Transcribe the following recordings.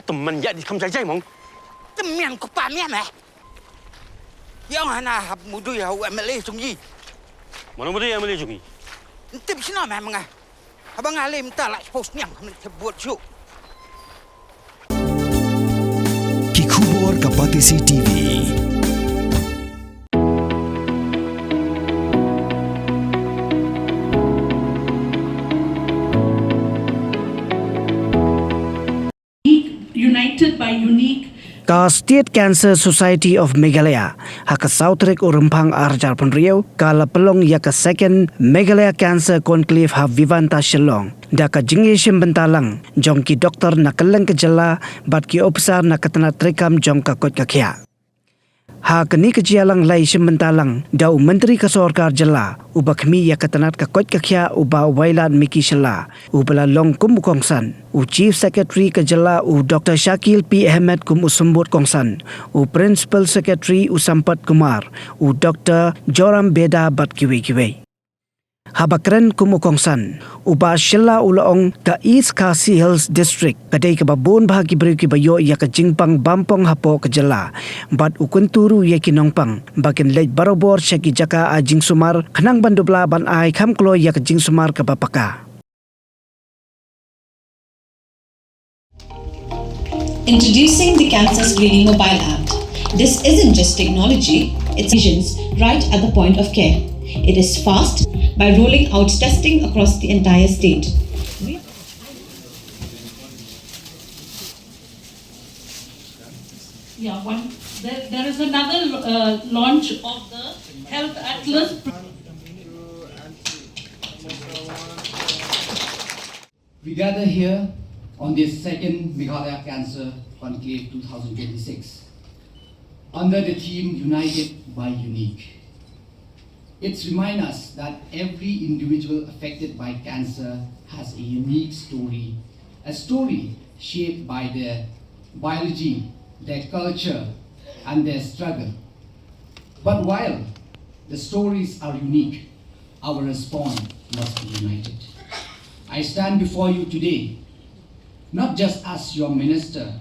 teman ya di kamsai jai mong. Teman ko pa mian eh. Yang hana hab mudu ya u MLA sungji. Mana muda yang boleh jungi? Tip sino memang ah. Abang alim tak lah post nyang buat show. Kikubor Kapatisi TV. United by unique Ka State Cancer Society of Meghalaya haka Southrik Urempang Arjar Penriau kala pelong ya ka second Meghalaya Cancer Conclave ha Vivanta Shillong da ka jingishim bentalang jong ki doktor nak keleng kejala bat ki officer nak ketena trekam jong ka kot kakia ha kini kejialang lai shimentalang dau menteri kesorkar jela ubakmi ya ketenat ka kot kakia uba wailan miki shela ubala long kum kongsan u chief secretary kejela u Dr Shakil P Ahmed kum usumbut kongsan u principal secretary u Sampat Kumar u Dr Joram Beda bat kiwe Habakren kumukongsan uba shela ulaong ka East Khasi Hills District kadai ka babon bahagi beri ki bayo ya ka jingpang bampong hapo ka jela bat ukunturu ya ki nongpang bakin lej barobor syaki jaka a jingsumar kanang bandubla ban ai khamklo ya ka jingsumar ka bapaka. Introducing the Cancer Screening Mobile App. This isn't just technology, it's visions right at the point of care. It is fast by rolling out testing across the entire state. There is another launch of the Health Atlas. We gather here on this second Meghalaya Cancer Conclave 2026 under the theme United by Unique. It reminds us that every individual affected by cancer has a unique story, a story shaped by their biology, their culture, and their struggle. But while the stories are unique, our response must be united. I stand before you today, not just as your minister,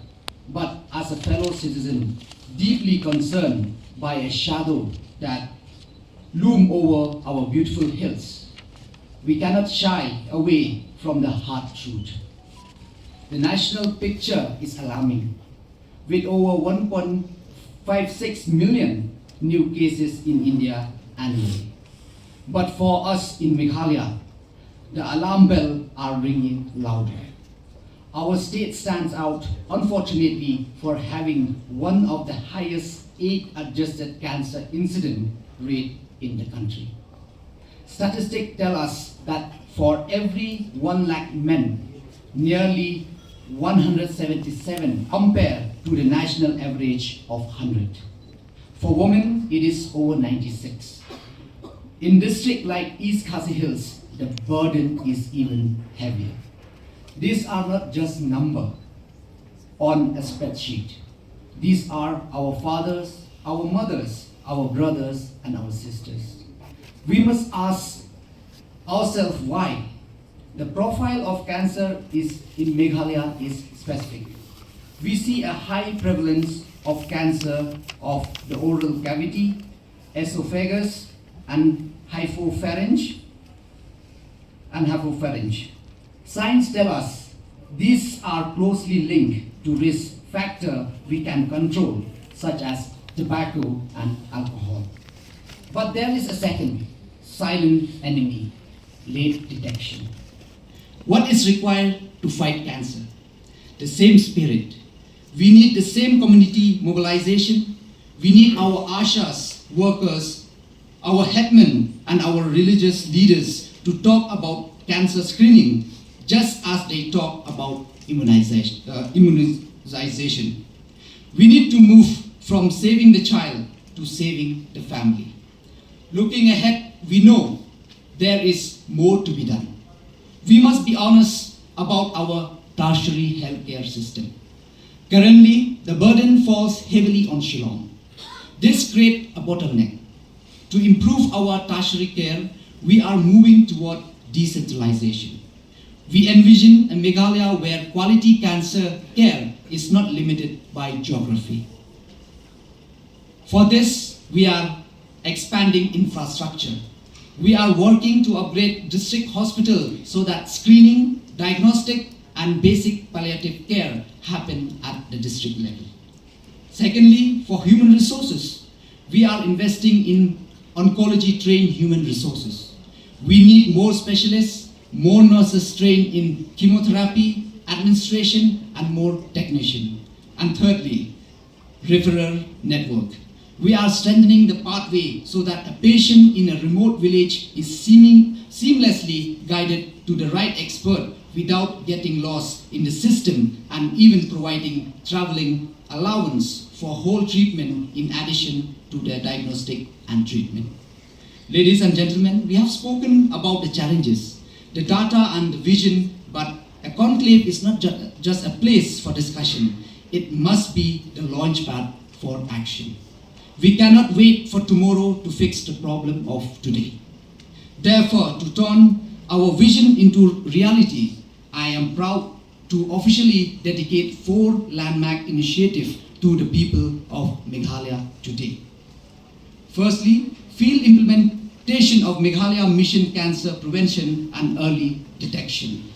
but as a fellow citizen, deeply concerned by a shadow that loom over our beautiful hills. We cannot shy away from the hard truth. The national picture is alarming, with over 1.56 million new cases in India annually. But for us in Meghalaya, the alarm bells are ringing louder. Our state stands out, unfortunately, for having one of the highest age-adjusted cancer incident rate in the country. Statistics tell us that for every 1 lakh men, nearly 177 compared to the national average of 100. For women, it is over 96. In districts like East Khasi Hills, the burden is even heavier. These are not just numbers on a spreadsheet. These are our fathers, our mothers, our brothers, and our sisters. We must ask ourselves why. The profile of cancer in Meghalaya is specific. We see a high prevalence of cancer of the oral cavity, esophagus, and hypopharynx. Science tells us these are closely linked to risk factors we can control, such as tobacco and alcohol. But there is a second silent enemy, late detection. What is required to fight cancer? The same spirit. We need the same community mobilization. We need our ASHAs, workers, our headmen, and our religious leaders to talk about cancer screening just as they talk about immunization. We need to move from saving the child to saving the family. Looking ahead, we know there is more to be done. We must be honest about our tertiary healthcare system. Currently, the burden falls heavily on Shillong. This creates a bottleneck. To improve our tertiary care, we are moving toward decentralization. We envision a Meghalaya where quality cancer care is not limited by geography. For this, we are expanding infrastructure. We are working to upgrade district hospital so that screening, diagnostic, and basic palliative care happen at the district level. Secondly, for human resources, we are investing in oncology-trained human resources. We need more specialists, more nurses trained in chemotherapy, administration, and more technicians. And thirdly, referral network. We are strengthening the pathway so that a patient in a remote village is seamlessly guided to the right expert without getting lost in the system, and even providing traveling allowance for whole treatment in addition to their diagnostic and treatment. Ladies and gentlemen, we have spoken about the challenges, the data and the vision, but a conclave is not just a place for discussion. It must be the launchpad for action. We cannot wait for tomorrow to fix the problem of today. Therefore, to turn our vision into reality, I am proud to officially dedicate 4 landmark initiatives to the people of Meghalaya today. Firstly, field implementation of Meghalaya Mission Cancer Prevention and Early Detection.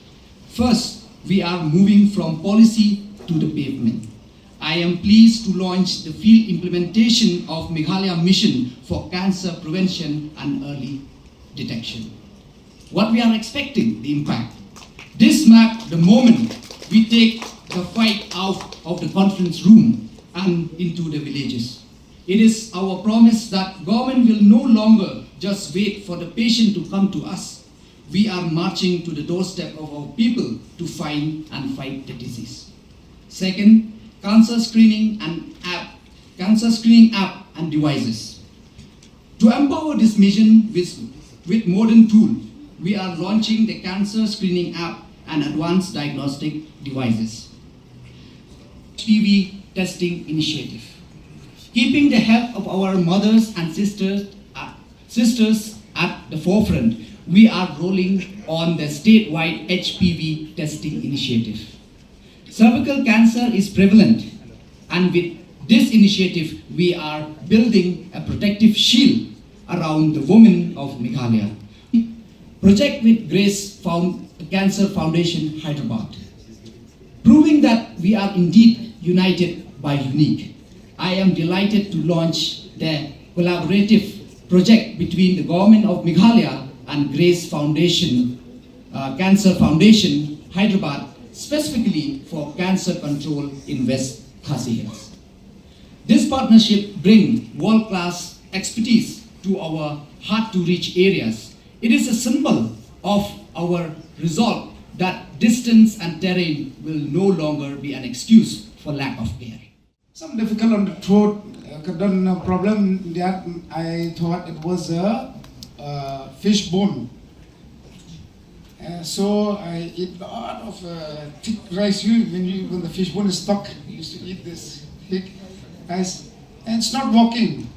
First, we are moving from policy to the pavement. I am pleased to launch the field implementation of Meghalaya Mission for Cancer Prevention and Early Detection. What we are expecting, the impact. This marks the moment we take the fight out of the conference room and into the villages. It is our promise that government will no longer just wait for the patient to come to us. We are marching to the doorstep of our people to find and fight the disease. Second, cancer screening app and devices. To empower this mission with modern tools, we are launching the cancer screening app and advanced diagnostic devices. HPV testing initiative. Keeping the health of our mothers and sisters at the forefront, we are rolling on the statewide HPV testing initiative. Cervical cancer is prevalent, and with this initiative, we are building a protective shield around the women of Meghalaya. Project with Grace Cancer Foundation, Hyderabad. Proving that we are indeed united by unique. I am delighted to launch the collaborative project between the government of Meghalaya and Grace Foundation, Cancer Foundation, Hyderabad, specifically for cancer control in West Khasi Hills. This partnership brings world-class expertise to our hard-to-reach areas. It is a symbol of our resolve that distance and terrain will no longer be an excuse for lack of care. Some difficult on the throat problem that I thought it was a fish bone. So I eat a lot of thick rice. When the fish bone is stuck, you used to eat this thick rice, and it's not working.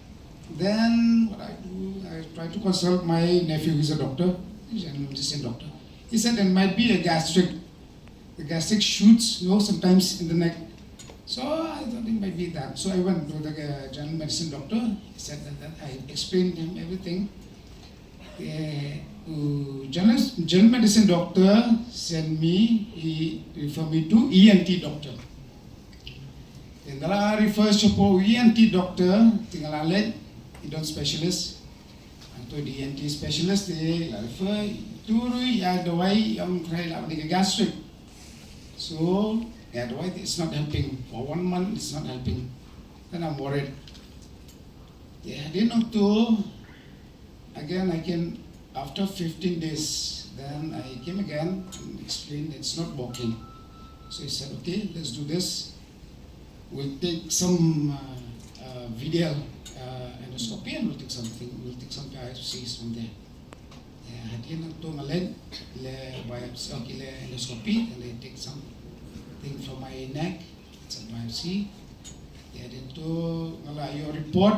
Then what I do, I try to consult my nephew, who is a doctor, he's a medicine doctor. He said there might be a gastric. The gastric shoots, sometimes in the neck. So I thought it might be that. So I went to the general medicine doctor. He said that I explained him everything. General medicine doctor sent me, he referred me to ENT doctor. Then I refers to ENT doctor, tinggal alet, idon specialist. Atau di ENT specialist, dia refer, itu ya dawai yang kaya dengan gastric. So, yeah, the white is not helping. For 1 month, it's not helping. Then I'm worried. Yeah, then again, after 15 days, then I came again and explained it's not working. So he said, okay, let's do this. We'll take some video endoscopy and we'll take some biopsies from there. Hadiah to ngalen le biopsy, le endoscopy, and they take something from my neck, it's a biopsy. Then to your report,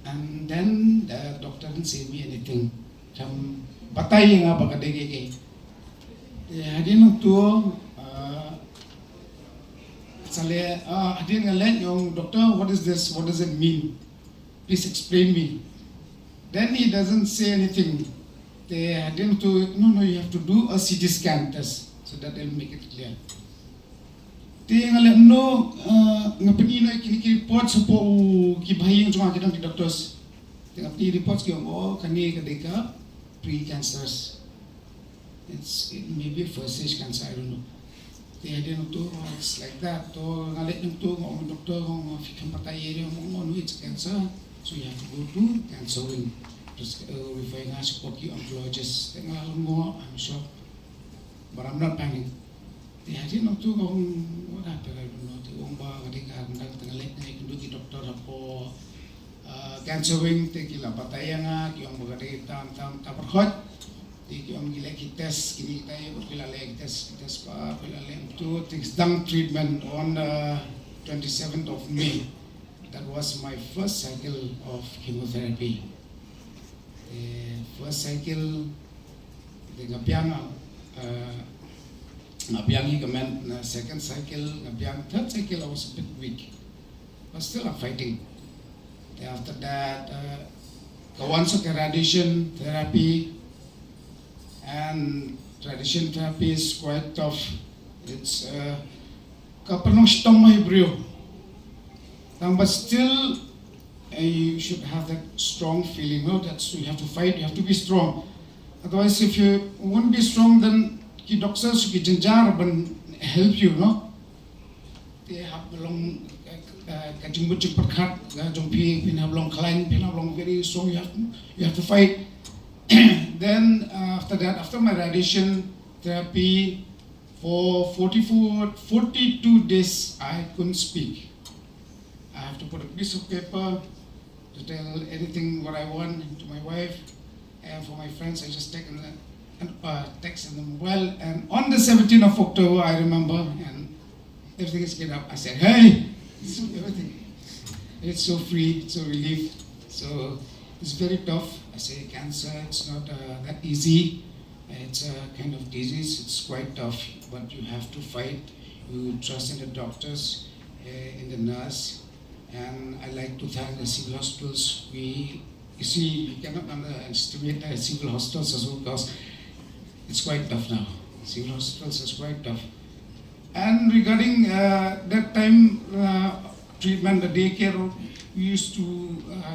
and then the doctor didn't say me anything. Jam batay nga pagkadegege. Hadiah to Sale, I didn't let young doctor, what is this? What does it mean? Please explain me. Then he doesn't say anything. They had him to, no, you have to do a CT scan test so that they'll make it clear. They ngale no ngapini na kini report po ki bahing cuma kita di doctors. Tengah di report ki oh kani kadeka pre-cancers. It may be first stage cancer, I don't know. They had him to it's like that. To ngale him to ngom doctor ngom fikam patai dia ngom no it's cancer. So you have to go to cancer wing. Just referring us to oncologist. Tengah ngom I'm sure, but I'm not panicking. They had him to go. What happened? I don't know. The umba ketika tengah lek naik dulu di doktor apa cancer wing tekila patayanga kiong bagade tam perhot di kiong gila test kini kita berpila lek test pa pila lek to sedang treatment on 27th of May. That was my first cycle of chemotherapy. First cycle dengan piang ngabiangi kemen second cycle ngabiang third cycle I was a bit weak but still I'm fighting. Then after that once of radiation therapy, and radiation therapy is quite tough. It's kapanong stoma hibrio but still you should have that strong feeling, no? That's you have to fight, you have to be strong, otherwise if you won't be strong then ki doctors ki janjar ban help you, no? They have long kajimbu perkhat jompi pin have long climb pin have long very strong, you have to fight. Then after that, after my radiation therapy for 42 days I couldn't speak. I have to put a piece of paper to tell anything what I want to my wife, and for my friends I just take text in the mobile. And on the 17th of October, I remember, and everything is get up. I said, hey, it's everything. It's so free, it's so relief. So it's very tough. I say cancer, it's not that easy. It's a kind of disease, it's quite tough, but you have to fight. You trust in the doctors, in the nurse, and I like to thank the civil hospitals. You see, you cannot underestimate the civil hospitals as well, because it's quite tough now. Civil hospitals is quite tough. And regarding that time treatment, the daycare, we used to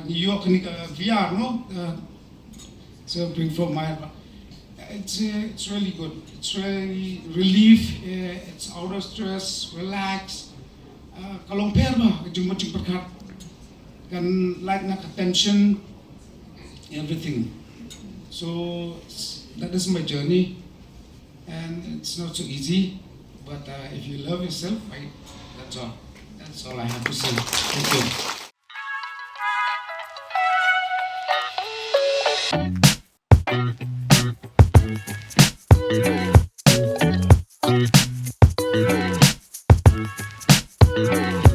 New York VR, no? So bring from my. It's really good. It's really relief. It's out of stress, relax. Kalong perma, kejumpa perkat, kan like nak attention, everything. So that is my journey, and it's not so easy. But if you love yourself, right, that's all. That's all I have to say. Thank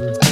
you.